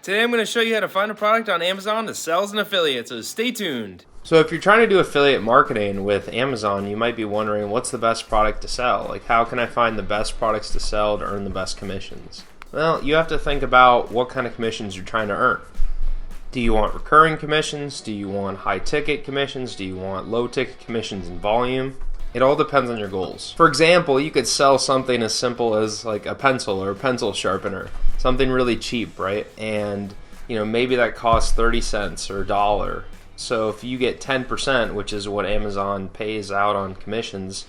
Today I'm going to show you how to find a product on Amazon that sells an affiliate, so stay tuned. So if you're trying to do affiliate marketing with Amazon, you might be wondering, what's the best product to sell? Like, how can I find the best products to sell to earn the best commissions? Well, you have to think about what kind of commissions you're trying to earn. Do you want recurring commissions? Do you want high ticket commissions? Do you want low ticket commissions in volume? It all depends on your goals. For example, you could sell something as simple as like a pencil or a pencil sharpener, something really cheap, right? And maybe that costs 30 cents or $1. So if you get 10%, which is what Amazon pays out on commissions,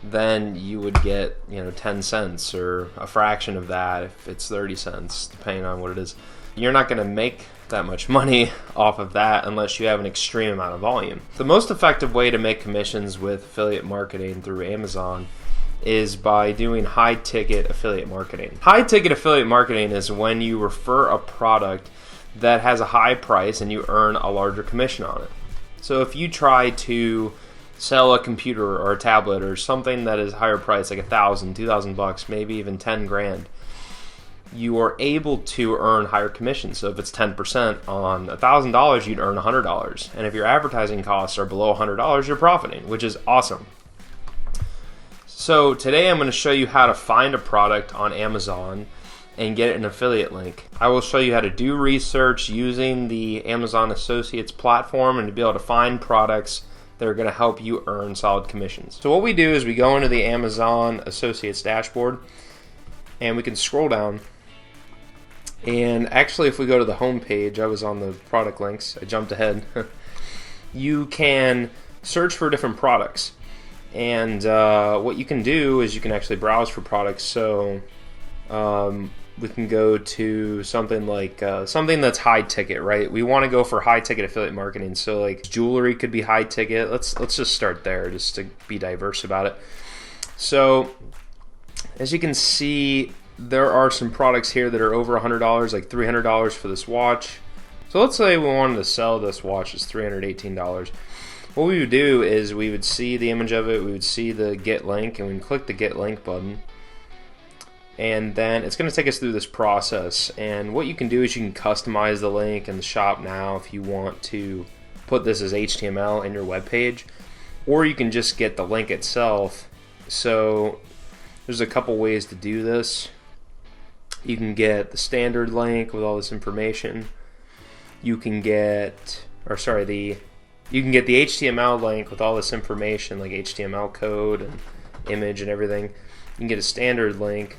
then you would get 10 cents or a fraction of that if it's 30 cents, depending on what it is. You're not going to make that much money off of that unless you have an extreme amount of volume. The most effective way to make commissions with affiliate marketing through Amazon is by doing high ticket affiliate marketing. High ticket affiliate marketing is when you refer a product that has a high price and you earn a larger commission on it. So if you try to sell a computer or a tablet or something that is higher price, like $1,000, $2,000, maybe even 10 grand, you are able to earn higher commissions. So if it's 10% on $1,000, you'd earn $100. And if your advertising costs are below $100, you're profiting, which is awesome. So today I'm going to show you how to find a product on Amazon and get an affiliate link. I will show you how to do research using the Amazon Associates platform and to be able to find products that are going to help you earn solid commissions. So what we do is we go into the Amazon Associates dashboard and we can scroll down. And actually, if we go to the home page, I was on the product links, I jumped ahead. You can search for different products. And what you can do is you can actually browse for products. So we can go to something like something that's high ticket, right? We want to go for high ticket affiliate marketing. So like jewelry could be high ticket. Let's just start there just to be diverse about it. So as you can see, there are some products here that are over $100, like $300 for this watch. So let's say we wanted to sell this watch as $318. What we would do is we would see the image of it, we would see the get link, and we would click the get link button. And then it's going to take us through this process. And what you can do is you can customize the link in the shop now if you want to put this as HTML in your web page, or you can just get the link itself. So there's a couple ways to do this. You can get the standard link with all this information. You can get, you can get the HTML link with all this information, like HTML code and image and everything. You can get a standard link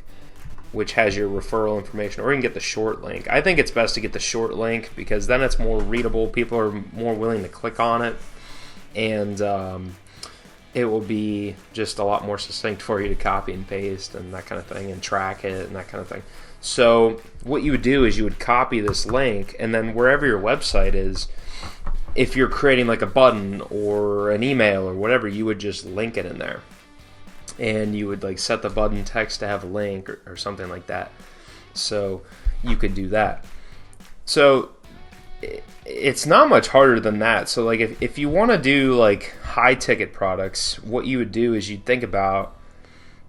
which has your referral information, or you can get the short link. I think it's best to get the short link because then it's more readable. People are more willing to click on it, and it will be just a lot more succinct for you to copy and paste and that kind of thing, and track it and that kind of thing. So what you would do is you would copy this link, and then wherever your website is, if you're creating like a button or an email or whatever, you would just link it in there. And you would like set the button text to have a link or something like that. So you could do that. So it's not much harder than that. So like if you want to do like high ticket products, what you would do is you'd think about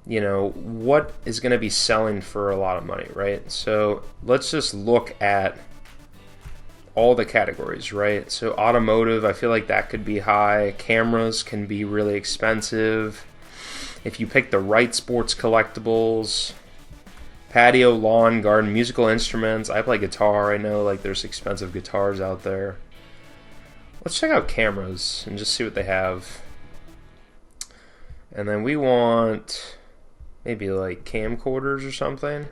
what is going to be selling for a lot of money, right? So let's just look at all the categories, right? So automotive, I feel like that could be high. Cameras can be really expensive. If you pick the right sports collectibles, patio, lawn, garden, musical instruments. I play guitar. I know like there's expensive guitars out there. Let's check out cameras and just see what they have. And then we want maybe like camcorders or something.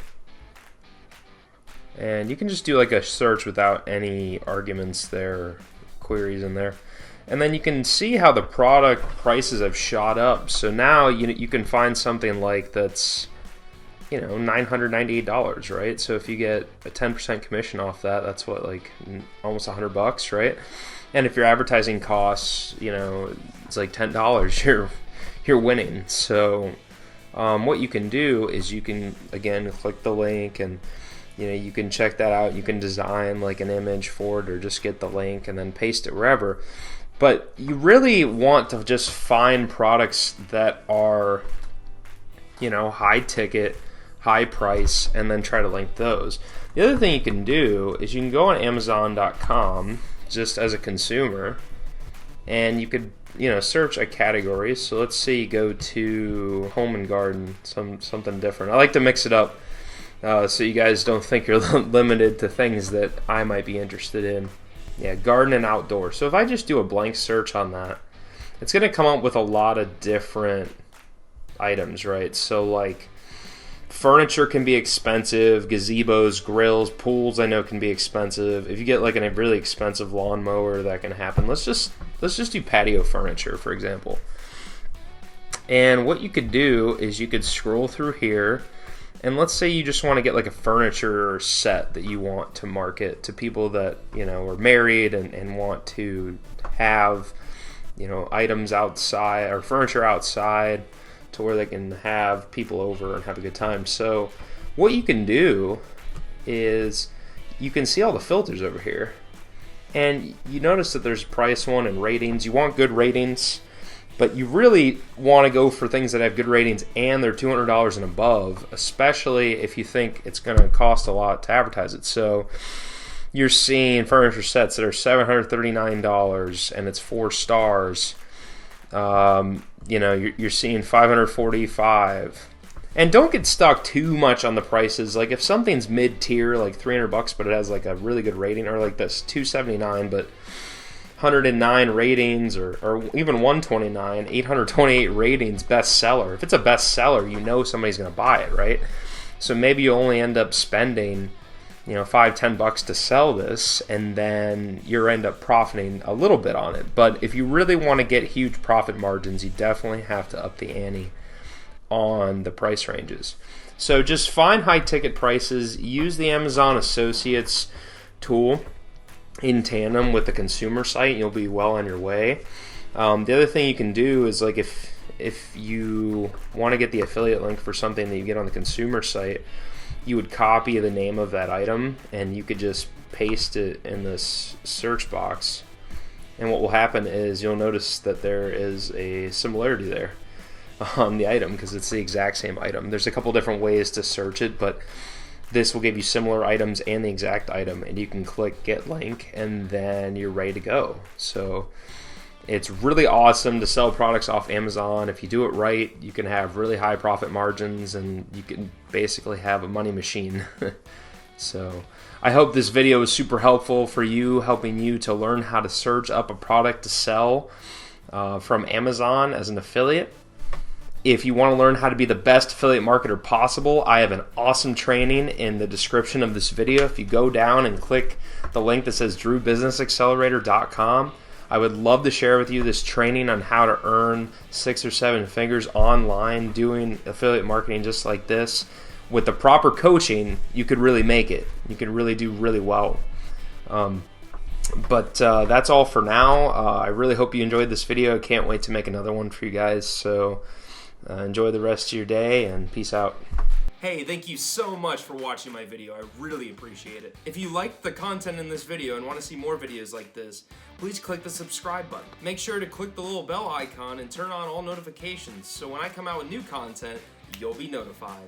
And you can just do like a search without any arguments there, queries in there. And then you can see how the product prices have shot up. So now you can find something like that's $998, right? So if you get a 10% commission off that, that's what, like almost $100, right? And if your advertising costs, it's like $10, you're winning. So what you can do is you can again click the link, and you can check that out. You can design like an image for it, or just get the link and then paste it wherever. But you really want to just find products that are, high ticket, high price, and then try to link those. The other thing you can do is you can go on Amazon.com just as a consumer, and you could, you know, search a category. So let's say you go to home and garden, something different. I like to mix it up so you guys don't think you're limited to things that I might be interested in. Yeah, garden and outdoor. So if I just do a blank search on that, it's going to come up with a lot of different items, right? So like furniture can be expensive, gazebos, grills, pools I know can be expensive. If you get like a really expensive lawnmower, that can happen. Let's just do patio furniture, for example. And what you could do is you could scroll through here, and let's say you just want to get like a furniture set that you want to market to people that, you know, are married and want to have, you know, items outside or furniture outside to where they can have people over and have a good time. So what you can do is you can see all the filters over here, and you notice that there's price one and ratings. You want good ratings, but you really want to go for things that have good ratings and they're $200 and above, especially if you think it's going to cost a lot to advertise it. So you're seeing furniture sets that are $739 and it's 4 stars. You know, you're seeing $545. And don't get stuck too much on the prices. Like if something's mid-tier, like $300, but it has like a really good rating, or like this $279, but 109 ratings, or even 129, 828 ratings, bestseller. If it's a bestseller, you know somebody's going to buy it, right? So maybe you only end up spending, you know, $5-10 to sell this, and then you end up profiting a little bit on it. But if you really want to get huge profit margins, you definitely have to up the ante on the price ranges. So just find high ticket prices, use the Amazon Associates tool in tandem with the consumer site, and you'll be well on your way. The other thing you can do is, like, if you want to get the affiliate link for something that you get on the consumer site, you would copy the name of that item and you could just paste it in this search box, and what will happen is you'll notice that there is a similarity there on the item because it's the exact same item. There's a couple different ways to search it, but this will give you similar items and the exact item, and you can click get link and then you're ready to go. So it's really awesome to sell products off Amazon. If you do it right, you can have really high profit margins and you can basically have a money machine. So I hope this video was super helpful for you, helping you to learn how to search up a product to sell from Amazon as an affiliate. If you want to learn how to be the best affiliate marketer possible, I have an awesome training in the description of this video. If you go down and click the link that says drewbusinessaccelerator.com, I would love to share with you this training on how to earn 6 or 7 figures online doing affiliate marketing just like this. With the proper coaching, you could really make it. You can really do really well. But that's all for now. I really hope you enjoyed this video. I can't wait to make another one for you guys. So enjoy the rest of your day and peace out. Hey, thank you so much for watching my video. I really appreciate it. If you liked the content in this video and want to see more videos like this, please click the subscribe button. Make sure to click the little bell icon and turn on all notifications so when I come out with new content, you'll be notified.